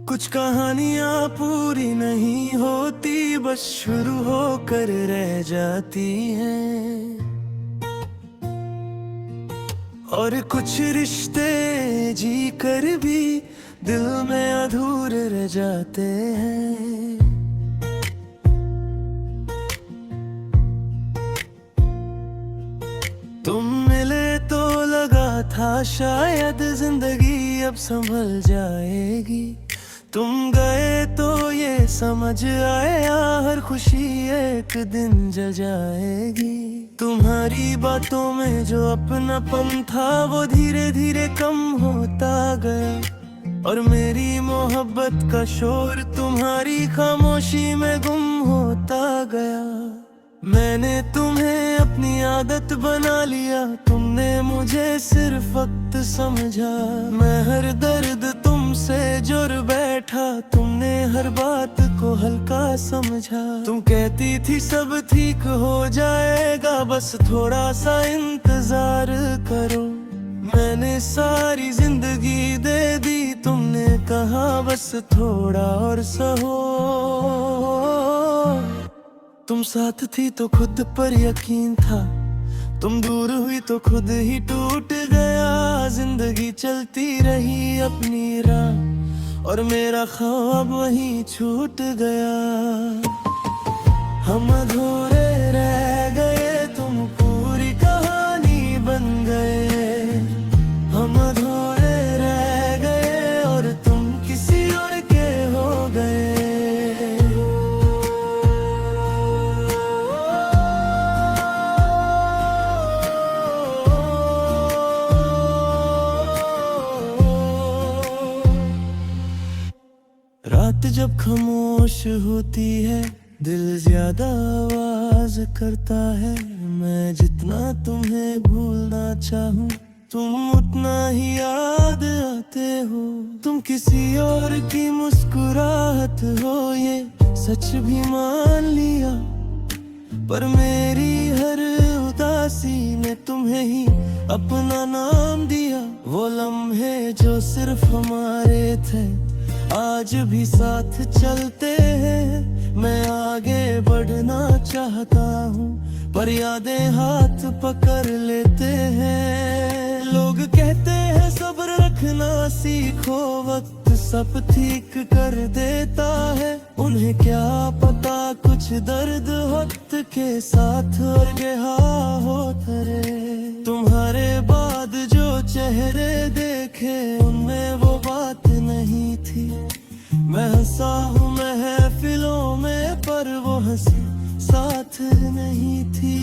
कुछ कहानियां पूरी नहीं होती, बस शुरू होकर रह जाती हैं। और कुछ रिश्ते जी कर भी दिल में अधूरे रह जाते हैं। तुम मिले तो लगा था शायद जिंदगी अब संभल जाएगी। तुम गए तो ये समझ आया हर खुशी एक दिन जल जाएगी। तुम्हारी बातों में जो अपनापन था वो धीरे धीरे कम होता गया। और मेरी मोहब्बत का शोर तुम्हारी खामोशी में गुम होता गया। मैंने तुम्हें अपनी आदत बना लिया, तुमने मुझे सिर्फ वक्त समझा। मैं हर दर्द तुमसे जुड़ बैठा, तुमने हर बात को हल्का समझा। तुम कहती थी सब ठीक हो जाएगा, बस थोड़ा सा इंतजार करो। मैंने सारी जिंदगी दे दी, तुमने कहा बस थोड़ा और सहो। तुम साथ थी तो खुद पर यकीन था, तुम दूर हुई तो खुद ही टूट गया। जिंदगी चलती रही अपनी राह और मेरा ख्वाब वहीं छूट गया। हम अधूरे रह गए, तुम पूरी कहानी बन गए। हम अधूरे रह गए और तुम किसी और के हो गए। रात जब खामोश होती है, दिल ज्यादा आवाज करता है। मैं जितना तुम्हें भूलना चाहूं, तुम उतना ही याद आते हो। तुम किसी और की मुस्कुराहट हो, ये सच भी मान लिया। पर मेरी हर उदासी ने तुम्हें ही अपना नाम दिया। वो लम्हे जो सिर्फ हमारे थे आज भी साथ चलते हैं। मैं आगे बढ़ना चाहता हूँ, पर यादें हाथ पकड़ लेते हैं। लोग कहते हैं सब्र रखना सीखो, वक्त सब ठीक कर देता है। उन्हें क्या पता कुछ दर्द वक्त के साथ और गया होता रे। तुम्हारे बाद जो चेहरे देखे उनमें वो बात नहीं थी। मैं हंसा हूँ महफिलों में, पर वो हंसी साथ नहीं थी।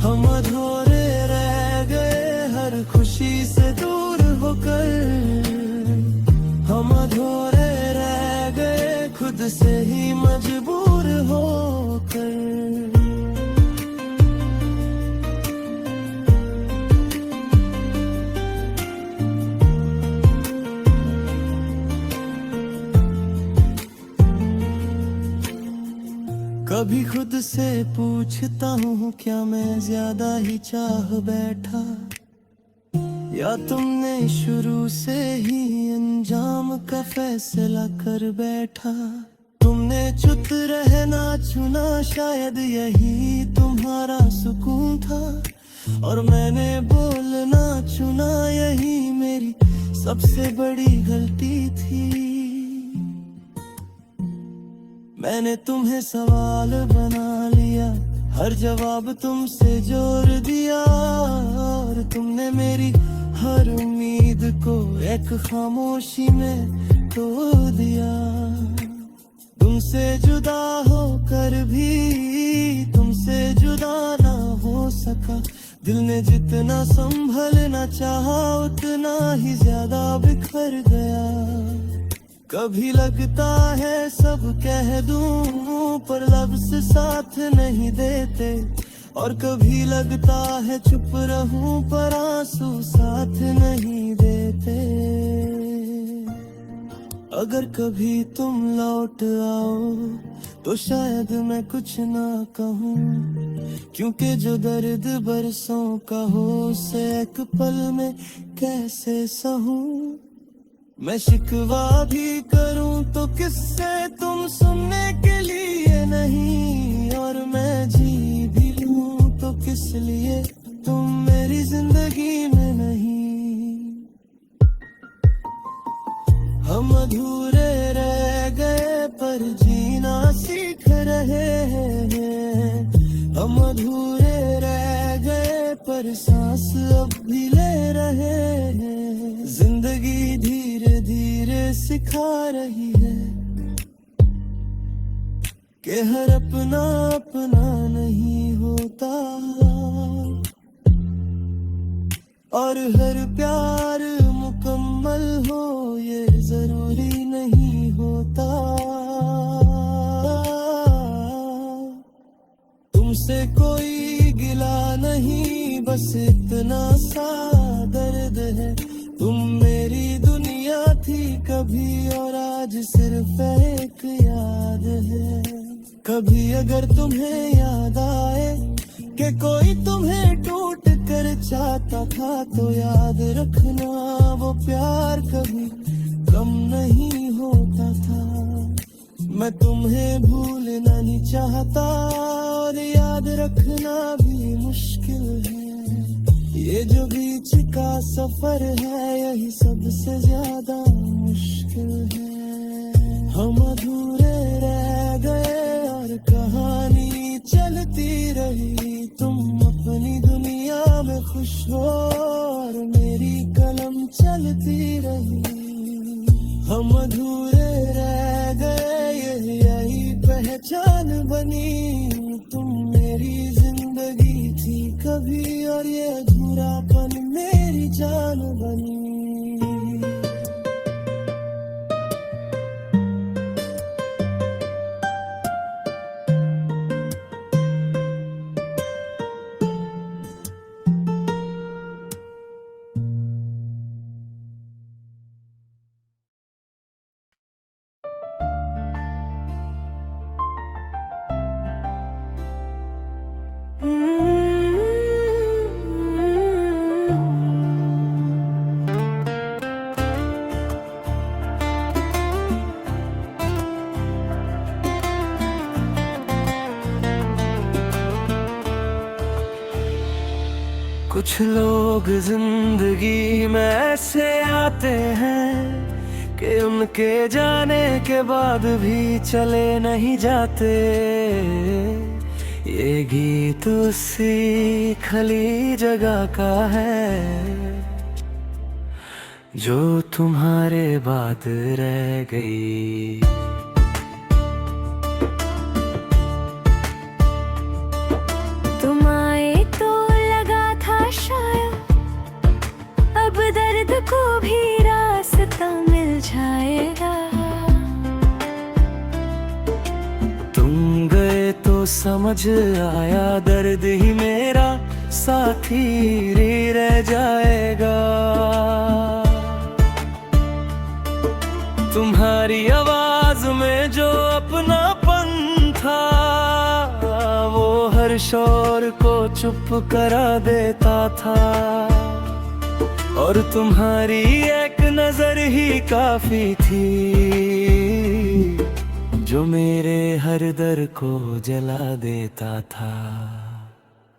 हम अधूरे रह गए हर खुशी से दूर होकर। हम अधूरे रह गए खुद से ही मजबूर होकर। कभी खुद से पूछता हूँ क्या मैं ज्यादा ही चाह बैठा, या तुमने शुरू से ही अंजाम का फैसला कर बैठा। तुमने चुप रहना चुना, शायद यही तुम्हारा सुकून था। और मैंने बोलना चुना, यही मेरी सबसे बड़ी गलती थी। मैंने तुम्हें सवाल बना लिया, हर जवाब तुमसे जोड़ दिया। और तुमने मेरी हर उम्मीद को एक खामोशी में तोड़ दिया। तुमसे जुदा होकर भी तुमसे जुदा ना हो सका। दिल ने जितना संभलना चाहा उतना ही ज्यादा बिखर गया। कभी लगता है सब कह दूं, पर लफ्ज़ साथ नहीं देते। और कभी लगता है चुप रहूं, पर आंसू साथ नहीं देते। अगर कभी तुम लौट आओ तो शायद मैं कुछ ना कहूँ, क्योंकि जो दर्द बरसों का हो उसे एक पल में कैसे सहूं। मैं शिकवा भी करूं तो किससे, तुम सुनने के लिए नहीं। और मैं जी भी लूं तो किस लिए, तुम मेरी जिंदगी में नहीं। हम अधूरे रह गए पर जीना सीख रहे हैं। हम अधूरे रह गए पर सांस अब भी ले रहे हैं। जिंदगी धीरे धीरे सिखा रही है कि हर अपना अपना नहीं होता, और हर प्यार मुकम्मल हो ये जरूरी नहीं होता। तुमसे कोई गिला नहीं, बस इतना सा दर्द है। तुम मेरी दुनिया थी कभी और आज सिर्फ एक याद है। कभी अगर तुम्हें याद आए कि कोई तुम्हें टूट कर चाहता था, तो याद रखना वो प्यार कभी कम नहीं होता था। मैं तुम्हें भूलना नहीं चाहता और याद रखना भी मुश्किल है। ये जो बीच का सफर है यही सबसे ज्यादा मुश्किल है। हम अधूरे रह गए और कहानी चलती रही। तुम अपनी दुनिया में खुश हो और मेरी कलम चलती रही। हम अधूरे रह गए यही पहचान बनी। तुम मेरी जिंदगी थी कभी और ये अधूरापन मेरी जान बनी। कुछ लोग जिंदगी में ऐसे आते हैं कि उनके जाने के बाद भी चले नहीं जाते। ये गीत उसी खली जगह का है जो तुम्हारे बाद रह गई। तुम आए तो लगा था शायद अब दर्द को भी रास्ता मिल जाएगा। तुम गए तो समझ आया दर्द ही मेरा साथी रह जाएगा। तुम्हारी आवाज में जो अपनापन था वो हर शोर को चुप करा देता था। और तुम्हारी एक नजर ही काफी थी जो मेरे हर दर को जला देता था।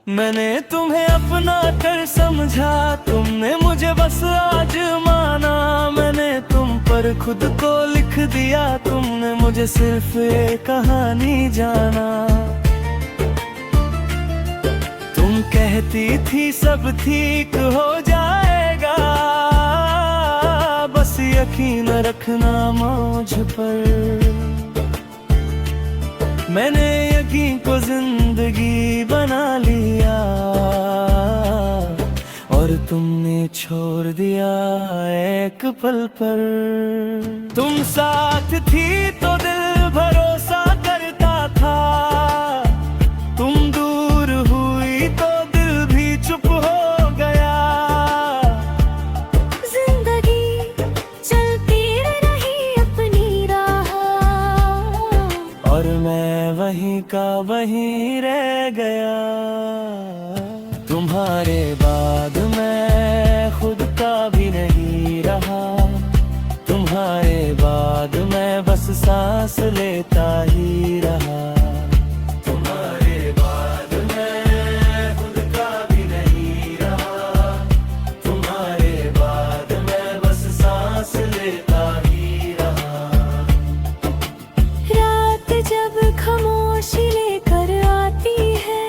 मैंने तुम्हें अपना कर समझा, तुमने मुझे बस आज माना। मैंने तुम पर खुद को लिख दिया, तुमने मुझे सिर्फ एक कहानी जाना। तुम कहती थी सब ठीक हो जाएगा, बस यकीन रखना मुझ पर। मैंने यकीन को जिंदगी बना लिया और तुमने छोड़ दिया एक पल पर। तुम साथ थी तो दिल भरोसा करता था, तुम दूर हुई तो दिल भी चुप हो गया। जिंदगी चलती रही अपनी राह और मैं वहीं का वहीं रह गया। तुम्हारे बाद मैं खुद का सांस लेता ही रहा। तुम्हारे बाद मैं खुद का भी नहीं रहा, तुम्हारे बाद मैं बस सांस लेता ही रहा। रात जब खामोशी लेकर आती है,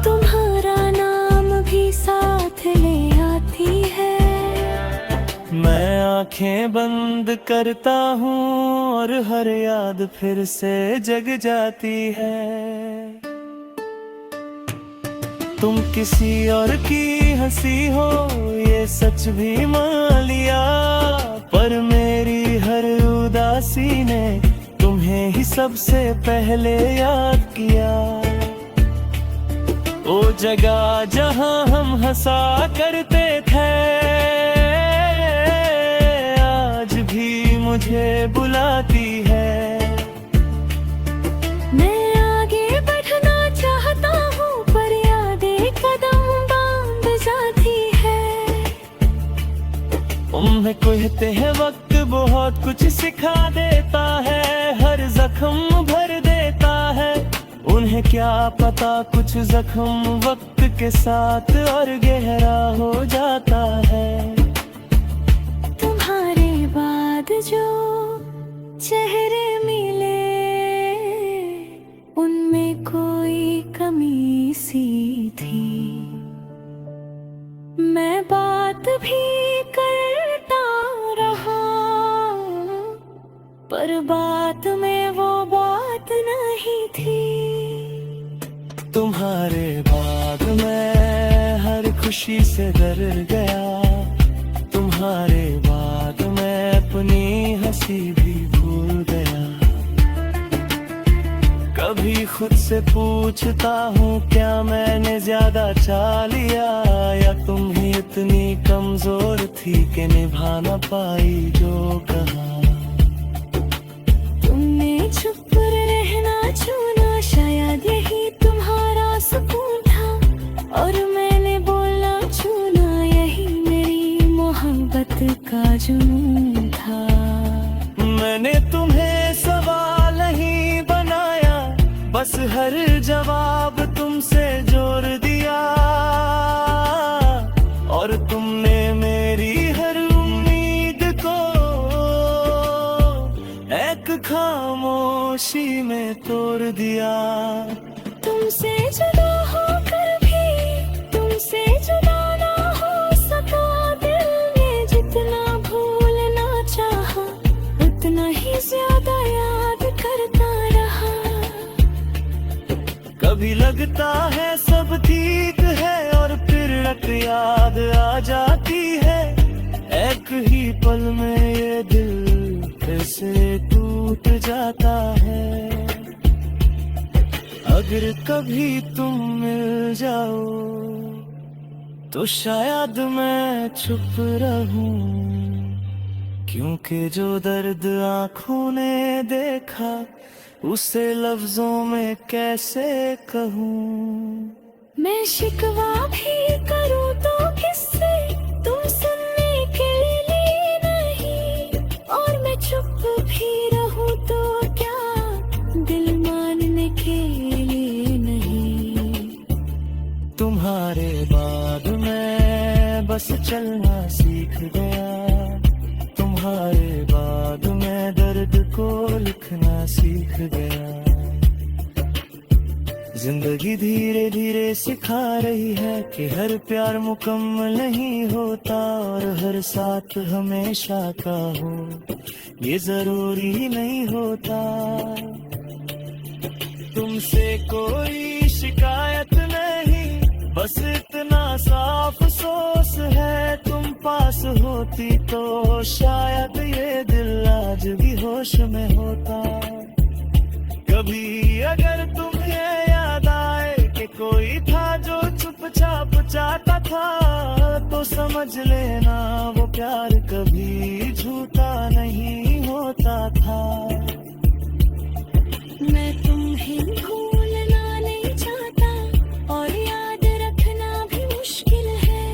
तुम्हारा नाम भी साथ ले आती है। मैं आंखें बंद करता हूँ और हर याद फिर से जग जाती है। तुम किसी और की हंसी हो ये सच भी मान लिया, पर मेरी हर उदासी ने तुम्हें ही सबसे पहले याद किया। ओ जगह जहां हम हंसा करते थे, आज भी मुझे बुलाती है। मैं आगे बढ़ना चाहता हूँ पर यादें कदम बांध जाती है। उन्हें कहते हैं वक्त बहुत कुछ सिखा देता है, हर जख्म भर देता है। उन्हें क्या पता कुछ जख्म वक्त के साथ और गहरा हो जाता है। तुम्हारे बाद जो चेहरे मिले, उनमें कोई कमी सी थी। मैं बात भी करता रहा, पर बात में वो बात नहीं थी। तुम्हारे बाद मैं हर खुशी से डर गया, तुम्हारे बाद मैं अपनी हंसी भी भूल गया। कभी खुद से पूछता हूँ क्या मैंने ज्यादा चाह लिया, या तुम ही इतनी कमजोर थी कि निभा ना पाई जो कहा। तुमने चुप रहना चुना, शायद यही तुम्हारा सुकून था, और मैंने बोलना चुना, यही मेरी मोहब्बत का जुनून था। मैंने तुम्हें सवाल नहीं बनाया, बस हर जवाब तुमसे जोड़ दिया, और तुमने मेरी हर उम्मीद को एक खामोशी में तोड़ दिया। तुमसे जुदा होकर भी तुमसे जुदा ना हो सका, दिल ने जितना भूलना चाहा, उतना ही ज्यादा याद करता रहा। कभी लगता है सब ठीक है और फिर रट याद आ जाती है। एक ही पल में ये दिल फिर से टूट जाता है। अगर कभी तुम मिल जाओ तो शायद मैं चुप रहूं, क्योंकि जो दर्द आंखों ने देखा उसे लफ्जों में कैसे कहूं। मैं शिकवा भी करूं तो किससे, तुम सुनने के लिए नहीं, और मैं चुप भी रहूं तो क्या दिल मानने के लिए नहीं। तुम्हारे बाद मैं बस चलना सीख गया, तुम्हारे बाद मैं दर्द को लिखना सीख गया। जिंदगी धीरे धीरे सिखा रही है कि हर प्यार मुकम्मल नहीं होता, और हर साथ हमेशा का हो ये जरूरी नहीं होता। तुमसे कोई शिकायत नहीं, बस इतना साफ अफसोस है, तुम पास होती तो शायद ये दिल आज भी होश में होता। कभी अगर तुम्हें याद आए कि कोई था जो चुपचाप चाहता था, तो समझ लेना वो प्यार कभी झूठा नहीं होता था। मैं तुम्हें भूलना नहीं चाहता, और याद रखना भी मुश्किल है।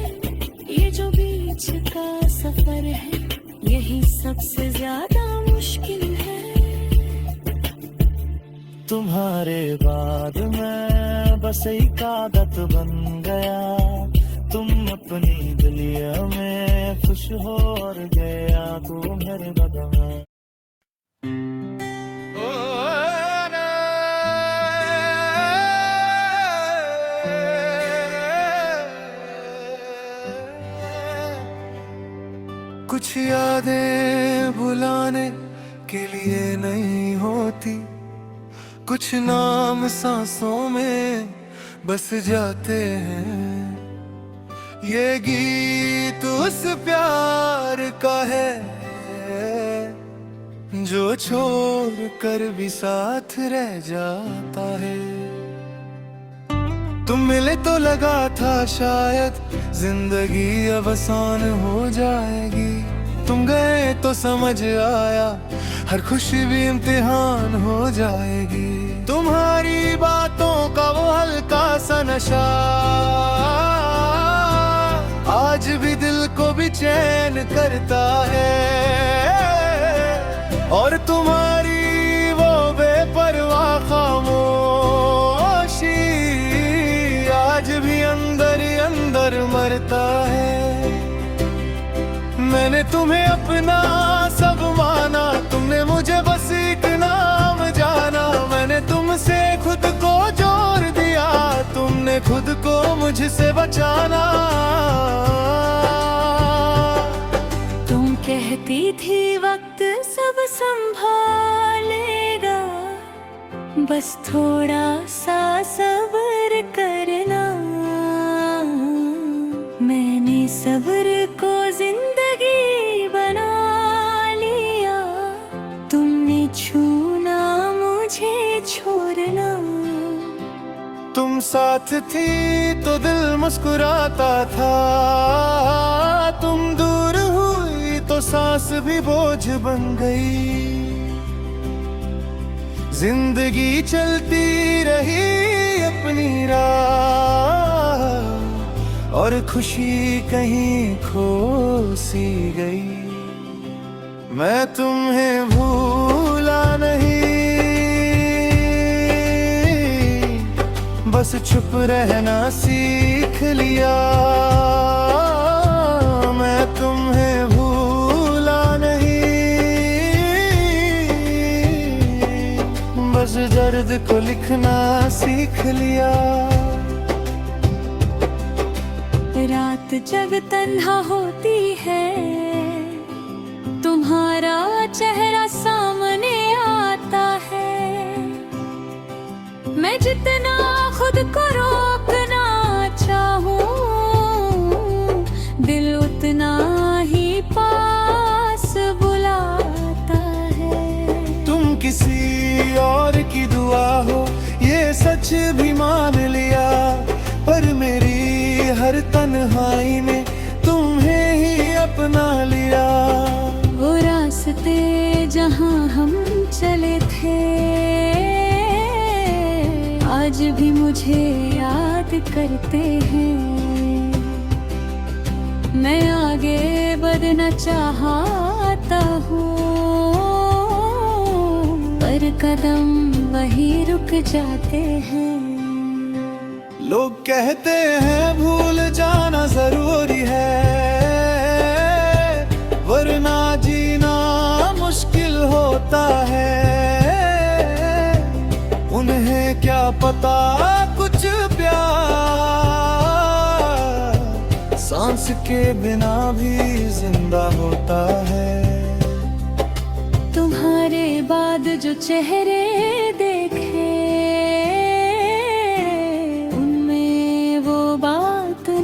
ये जो बीच का सफर है यही सबसे ज्यादा मुश्किल है। बाद मैं बस एक आदत बन गया, तुम अपनी दुनिया में खुश हो और गया तू मेरे बदन में। कुछ यादें भुलाने के लिए नहीं होती, कुछ नाम सांसों में बस जाते हैं। ये गीत उस प्यार का है जो छोड़ कर भी साथ रह जाता है। तुम मिले तो लगा था शायद जिंदगी अब आसान हो जाएगी, तुम गए तो समझ आया हर खुशी भी इम्तिहान हो जाएगी। तुम्हारी बातों का वो हल्का सा नशा आज भी दिल को भी चैन करता है, और तुम्हारी वो बेपरवाह खामोशी आज भी अंदर ही अंदर मरता है। मैंने तुम्हें अपना सब माना, तुमने मुझे बस एक नाम जाना। मैंने तुमसे खुद को जोड़ दिया, तुमने खुद को मुझसे बचाना। तुम कहती थी वक्त सब संभालेगा, बस थोड़ा सा सब्र करना। मैंने सब्र को जिंदगी बना लिया, तुमने छूना मुझे छोड़ना। तुम साथ थी तो दिल मुस्कुराता था, तुम दूर हुई तो सांस भी बोझ बन गई। जिंदगी चलती रही अपनी राह, और खुशी कहीं खो सी गई। मैं तुम्हें भूला नहीं, बस चुप रहना सीख लिया। मैं तुम्हें भूला नहीं, बस दर्द को लिखना सीख लिया। रात जब तन्हा होती है, तुम्हारा चेहरा सामने आता है। मैं जितना खुद को रोकना चाहूं, दिल उतना ही पास बुलाता है। तुम किसी और की दुआ हो ये सच भी मान लिया, पर मेरी हर तन्हाई में तुम्हें ही अपना लिया। वो रास्ते जहां हम चले थे आज भी मुझे याद करते हैं। मैं आगे बढ़ना चाहता हूँ, पर कदम वहीं रुक जाते हैं। लोग कहते हैं भूल जाना जरूरी है, वरना जीना मुश्किल होता है। उन्हें क्या पता कुछ प्यार सांस के बिना भी जिंदा होता है। तुम्हारे बाद जो चेहरे देखे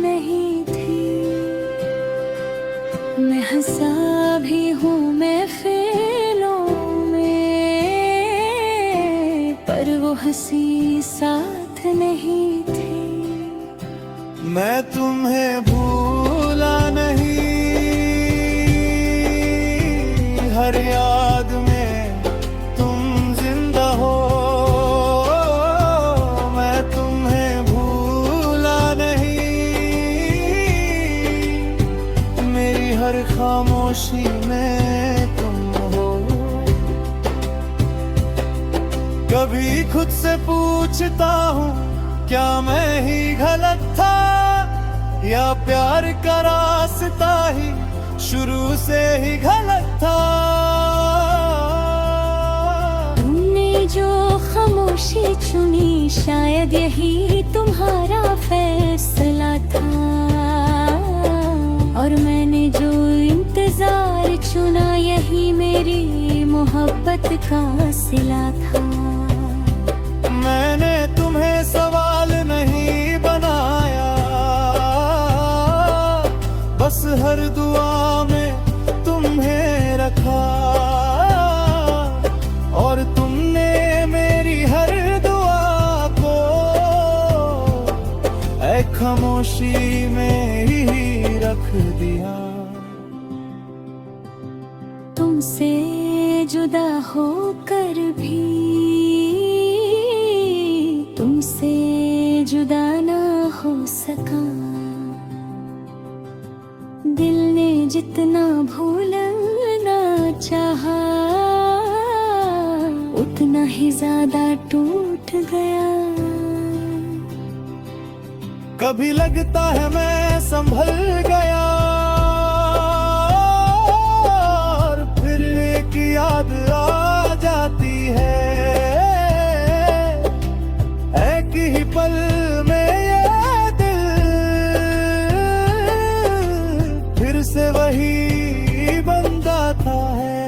नहीं थी। मैं हंसा भी हूँ महफिलों में, पर वो हंसी साथ नहीं थी। मैं तुम्हें भूला नहीं, हर याद में तुम जिंदा हो। मैं तुम्हें भूला नहीं, मेरी हर खामोशी में तुम हो। कभी खुद से पूछता हूँ, क्या मैं ही गलत था या प्यार का रास्ता ही शुरू से ही गलत था। तुमने जो खामोशी चुनी शायद यही तुम्हारा फैसला था, और मैंने जो इंतजार चुना यही मेरी मोहब्बत का सिला था। मैंने तुम्हें सवाल नहीं बनाया, बस हर दुआ में तुम्हें रखा, और तुमने मेरी हर दुआ को एक खामोशी में ही रख दिया। तुमसे जुदा होकर भी तुमसे जुदा ना हो सका। दिल ने जितना भूलना चाहा उतना ही ज्यादा टूट गया। कभी लगता है मैं संभल गया, और फिर एक याद आ जाती है, एक ही पल में ये दिल फिर से वही बन जाता है।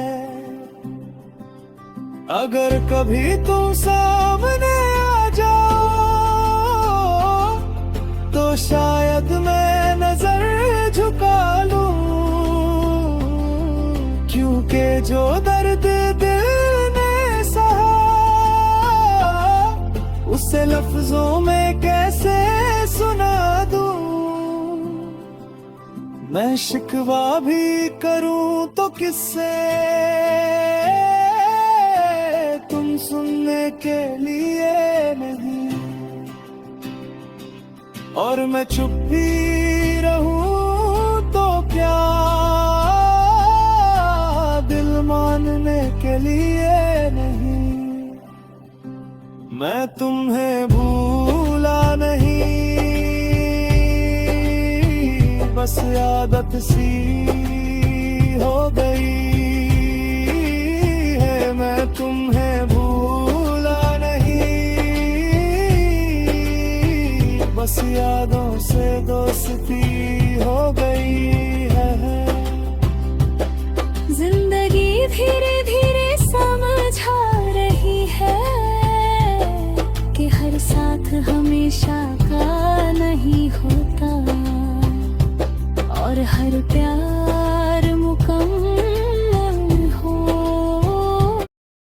अगर कभी तुम सामने आ जाओ तो शायद मैं नजर झुका लूं, क्योंकि जो दर्द दिल ने सहा उसे लफ्जों में कैसे सुना दूं। मैं शिकवा भी करूं तो किससे, तुम सुनने के लिए नहीं, और मैं चुप भी रहूं तो क्या, दिल मानने के लिए नहीं। मैं तुम्हें भूला नहीं, बस आदत सी हो गई है। मैं तुम्हें भूला नहीं, बस यादों से दोस्ती हो गई है। जिंदगी धीरे धीरे समझा रही है कि हर साथ हमेशा का नहीं होता, और हर प्यार